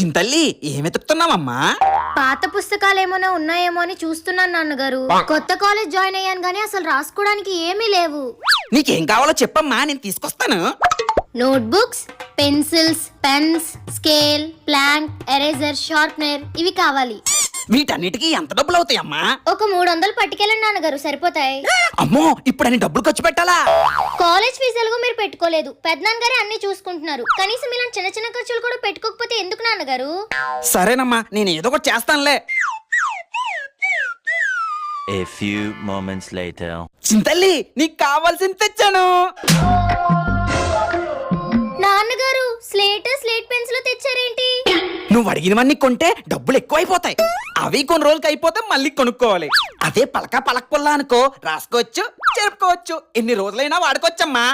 చింతల్లి ఏం వెతుకుతున్నావమ్మా? పాత పుస్తకాలు ఏమైనా ఉన్నాయేమో అని చూస్తున్నాను నాన్నగారు. కొత్త కాలేజ్ జాయిన్ అయ్యాను కానీ అసలు రాసుకోవడానికి ఏమీ లేవు. నీకేం కావాలో చెప్పమ్మా, నేను తీసుకొస్తాను. Notebooks, pencils, pens, scale, plank, eraser, sharpener ఇవి కావాలి. వీటన్నిటికీ ఎంత డబ్బులు అవుతాయమ్మా? ఒక 300 పట్టుకెళ్ళండి నాన్నగారు, సరిపోతాయి. అమ్మో, ఇప్పుడు అన్ని డబ్బులు ఖర్చు పెట్టాలా? కాలేజ్ ఫీజులుగా మీరు పెట్టుకోలేదు, పెద్దనాన్నగారే అన్ని చూసుకుంటున్నారు. కనీసం ఇలాంటి చిన్న చిన్న ఖర్చులు కూడా పెట్టుకోకపోతే ఎందుకు నాన్నగారు? సరేనమ్మా, నేను ఏదో ఒకటి చేస్తానులే. A few moments later. చింతల్లి, నీకు కావాల్సింది తెచ్చాను. నాన్నగారు, స్లేట్ పెన్సిల్ తెచ్చారేంటి? నువ్వు అడిగినవన్నీ కొంటే డబ్బులు ఎక్కువైపోతాయి. అవి కొన్ని రోజులకి అయిపోతే మళ్ళీ కొనుక్కోవాలి. అదే పలక పలక పుల్ల అనుకో, రాసుకోవచ్చు, చెరుపుకోవచ్చు, ఎన్ని రోజులైనా వాడుకోవచ్చమ్మా.